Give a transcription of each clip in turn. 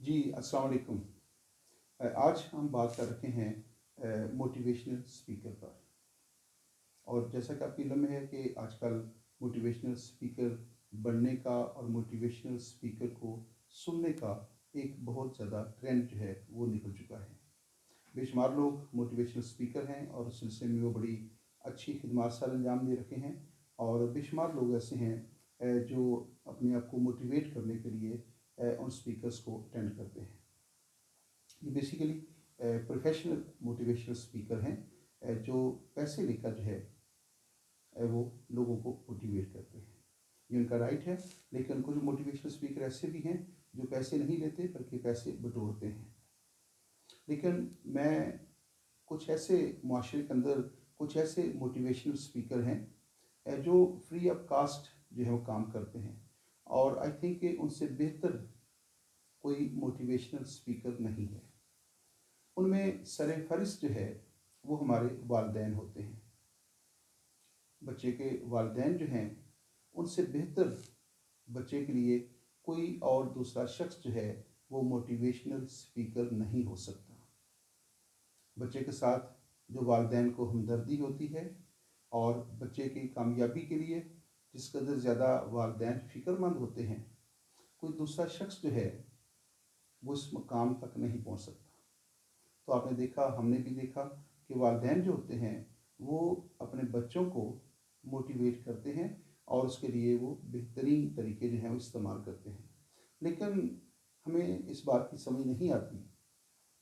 जी, अस्सलाम वालेकुम। आज हम बात कर रहे हैं मोटिवेशनल स्पीकर पर। और जैसा कि आपकी इल्म में है कि आजकल मोटिवेशनल स्पीकर बनने का और मोटिवेशनल स्पीकर को सुनने का एक बहुत ज़्यादा ट्रेंड जो है वो निकल चुका है। बेशुमार लोग मोटिवेशनल स्पीकर हैं और उस सिलसिले में वो बड़ी अच्छी खिदमत सर अंजाम दे रखे हैं। और बेशुमार लोग ऐसे हैं जो अपने आप को मोटिवेट करने के लिए उन स्पीकर्स को अटेंड करते हैं। ये बेसिकली प्रोफेशनल मोटिवेशनल स्पीकर हैं जो पैसे लेकर जो है वो लोगों को मोटिवेट करते हैं। ये उनका राइट है, लेकिन कुछ मोटिवेशनल स्पीकर ऐसे भी हैं जो पैसे नहीं लेते बल्कि पैसे बटोरते हैं। लेकिन मैं कुछ ऐसे मुआशरे के अंदर कुछ ऐसे मोटिवेशनल स्पीकर हैं जो फ्री ऑफ कास्ट जो है वो काम करते हैं, और आई थिंक कि उनसे बेहतर कोई मोटिवेशनल स्पीकर नहीं है। उनमें सर फहरिस्त जो है वो हमारे वालिदैन होते हैं। बच्चे के वालिदैन जो हैं उनसे बेहतर बच्चे के लिए कोई और दूसरा शख्स जो है वो मोटिवेशनल स्पीकर नहीं हो सकता। बच्चे के साथ जो वालिदैन को हमदर्दी होती है और बच्चे की कामयाबी के लिए जिस कदर ज़्यादा वालिदैन फ़िक्रमंद होते हैं, कोई दूसरा शख्स जो है वो इस मकाम तक नहीं पहुंच सकता। तो आपने देखा, हमने भी देखा कि वालिदैन जो होते हैं वो अपने बच्चों को मोटिवेट करते हैं और उसके लिए वो बेहतरीन तरीके जो हैं वो इस्तेमाल करते हैं। लेकिन हमें इस बात की समझ नहीं आती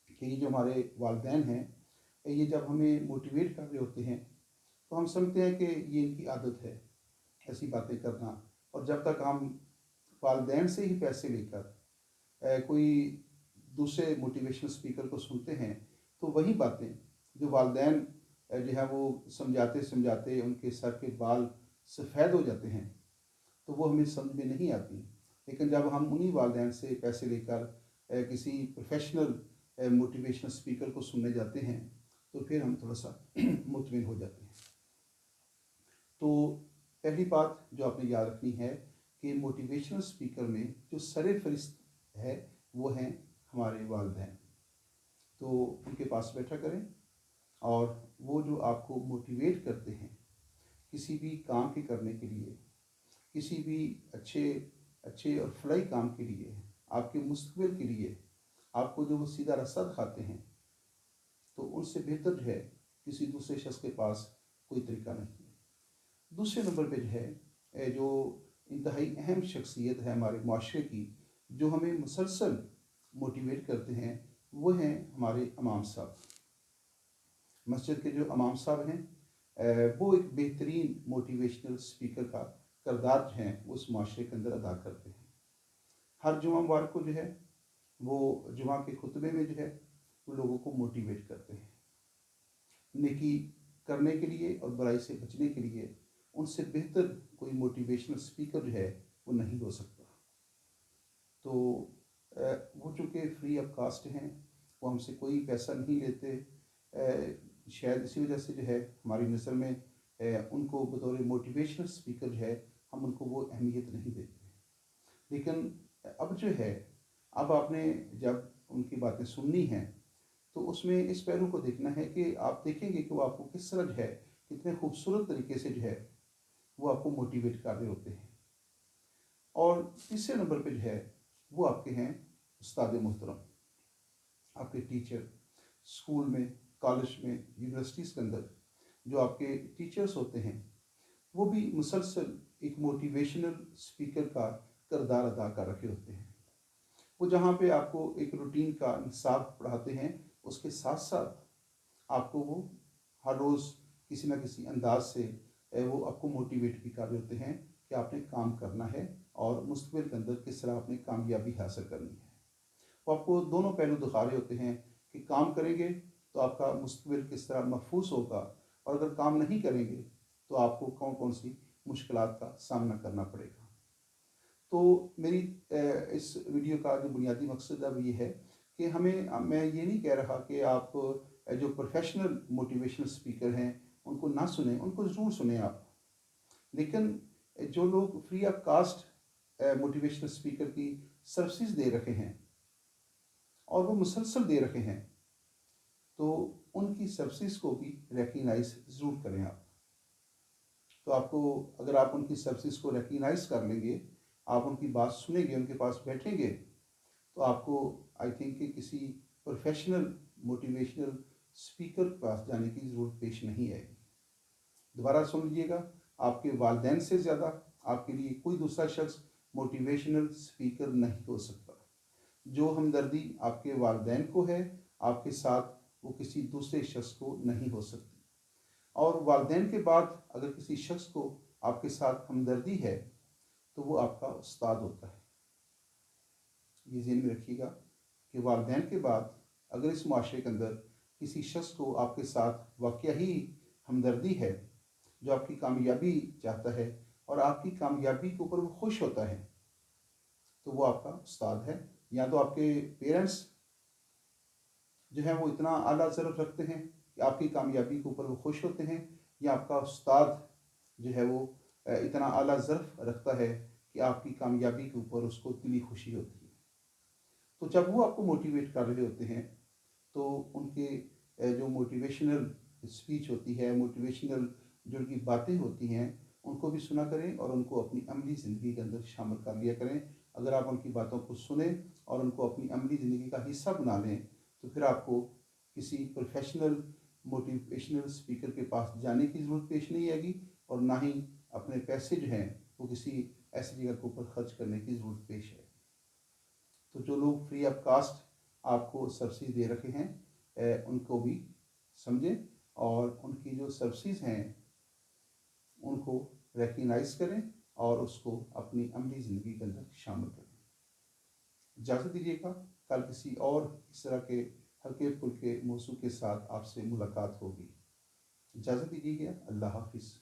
कि ये जो हमारे वालिदैन हैं, ये जब हमें मोटिवेट कर रहे होते हैं तो हम समझते हैं कि ये इनकी आदत है ऐसी बातें करना। और जब तक हम वालिदैन से ही पैसे लेकर कोई दूसरे मोटिवेशनल स्पीकर को सुनते हैं तो वही बातें जो वालिदैन जो है वो समझाते समझाते उनके सर के बाल सफ़ेद हो जाते हैं, तो वो हमें समझ में नहीं आती। लेकिन जब हम उन्हीं वालिदैन से पैसे लेकर किसी प्रोफेशनल मोटिवेशनल स्पीकर को सुनने जाते हैं तो फिर हम थोड़ा सा मुतमिन हो जाते हैं। तो पहली बात जो आपने याद रखनी है कि मोटिवेशनल स्पीकर में जो सर फहरिस्त है वो हैं हमारे वालिदैन। तो उनके पास बैठा करें और वो जो आपको मोटिवेट करते हैं किसी भी काम के करने के लिए, किसी भी अच्छे अच्छे और फलाई काम के लिए, आपके मुस्तकबिल के लिए, आपको जो वो सीधा रास्ता दिखाते हैं, तो उनसे बेहतर जो है किसी दूसरे शख्स के पास कोई तरीका नहीं है। दूसरे नंबर पे जो है जो इंतहाई अहम शख्सियत है हमारे माशरे की, जो हमें मुसलसल मोटिवेट करते हैं, वो हैं हमारे इमाम साहब। मस्जिद के जो इमाम साहब हैं वो एक बेहतरीन मोटिवेशनल स्पीकर का किरदार जो है वो उस माशरे के अंदर अदा करते हैं। हर जुमा मुबारक को जो है वो जुमा के खुतबे में जो है वो लोगों को मोटिवेट करते हैं नेकी करने के लिए और बुराई से बचने के लिए। उनसे बेहतर कोई मोटिवेशनल स्पीकर जो है वो नहीं हो सकता। तो वो चूँकि फ्री ऑफ कास्ट हैं, वो हमसे कोई पैसा नहीं लेते, शायद इसी वजह से जो है हमारी नज़र में उनको बतौर मोटिवेशनल स्पीकर जो है हम उनको वो अहमियत नहीं देते। लेकिन अब जो है, अब आपने जब उनकी बातें सुननी हैं तो उसमें इस पहलू को देखना है कि आप देखेंगे कि वो आपको किस तरह जो है कितने खूबसूरत तरीके से जो है वो आपको मोटिवेट कर रहे होते हैं। और तीसरे नंबर पे जो है वो आपके हैं उस्ताद मोहतरम, आपके टीचर। स्कूल में, कॉलेज में, यूनिवर्सिटीज़ के अंदर जो आपके टीचर्स होते हैं वो भी मुसलसल एक मोटिवेशनल स्पीकर का किरदार अदा कर रखे होते हैं। वो जहाँ पे आपको एक रूटीन का निसाब पढ़ाते हैं, उसके साथ साथ आपको वो हर रोज़ किसी न किसी अंदाज से वो आपको मोटिवेट भी कर रहे होते हैं कि आपने काम करना है और मुस्तक़बिल के अंदर किस तरह आपने कामयाबी हासिल करनी है। वो आपको दोनों पहलू दिखा रहे होते हैं कि काम करेंगे तो आपका मुस्तक़बिल किस तरह महफूज होगा, और अगर काम नहीं करेंगे तो आपको कौन कौन सी मुश्किलात का सामना करना पड़ेगा। तो मेरी इस वीडियो का जो बुनियादी मकसद अब ये है कि मैं ये नहीं कह रहा कि आप जो प्रोफेशनल मोटिवेशनल स्पीकर हैं उनको ना सुने, उनको ज़रूर सुने आप। लेकिन जो लोग free of cost motivational speaker की सर्विसेज दे रखे हैं اور وہ مسلسل دے رہے ہیں، تو ان کی سروسز کو بھی ریکگنائز ضرور کریں آپ۔ تو آپ کو، اگر آپ ان کی سروسز کو ریکگنائز کر لیں گے، آپ ان کی بات سنیں گے، ان کے پاس بیٹھیں گے، تو آپ کو آئی تھنک کہ کسی پروفیشنل موٹیویشنل اسپیکر کے پاس جانے کی ضرورت پیش نہیں آئے گی۔ دوبارہ سن لیجیے گا، آپ کے والدین سے زیادہ آپ کے لیے کوئی دوسرا شخص موٹیویشنل اسپیکر نہیں ہو سکتا۔ جو ہمدردی آپ کے والدین کو ہے آپ کے ساتھ، وہ کسی دوسرے شخص کو نہیں ہو سکتی۔ اور والدین کے بعد اگر کسی شخص کو آپ کے ساتھ ہمدردی ہے تو وہ آپ کا استاد ہوتا ہے۔ یہ ذہن میں رکھیے گا کہ والدین کے بعد اگر اس معاشرے کے اندر کسی شخص کو آپ کے ساتھ واقعہ ہی ہمدردی ہے، جو آپ کی کامیابی چاہتا ہے اور آپ کی کامیابی کے اوپر وہ خوش ہوتا ہے، تو وہ آپ کا استاد ہے۔ یا تو آپ کے پیرنٹس جو ہیں وہ اتنا اعلیٰ ظرف رکھتے ہیں کہ آپ کی کامیابی کے اوپر وہ خوش ہوتے ہیں، یا آپ کا استاد جو ہے وہ اتنا اعلیٰ ظرف رکھتا ہے کہ آپ کی کامیابی کے اوپر اس کو دلی خوشی ہوتی ہے۔ تو جب وہ آپ کو موٹیویٹ کر رہے ہوتے ہیں تو ان کے جو موٹیویشنل اسپیچ ہوتی ہے، موٹیویشنل جو ان کی باتیں ہوتی ہیں، ان کو بھی سنا کریں اور ان کو اپنی عملی زندگی کے اندر شامل کر لیا کریں۔ اگر آپ ان کی باتوں کو سنیں اور ان کو اپنی عملی زندگی کا حصہ بنا لیں تو پھر آپ کو کسی پروفیشنل موٹیویشنل اسپیکر کے پاس جانے کی ضرورت پیش نہیں آئے گی، اور نہ ہی اپنے پیسے جو ہیں وہ کسی ایسی جگہ کے اوپر خرچ کرنے کی ضرورت پیش ہے۔ تو جو لوگ فری آف کاسٹ آپ کو سبسڈی دے رکھے ہیں ان کو بھی سمجھیں اور ان کی جو سبسڈیز ہیں ان کو ریکگنائز کریں اور اس کو اپنی عملی زندگی کے اندر شامل کریں۔ اجازت دیجیے گا، کل کسی اور اس طرح کے ہلکے پھلکے موضوع کے ساتھ آپ سے ملاقات ہوگی۔ اجازت دیجیے گا، اللہ حافظ۔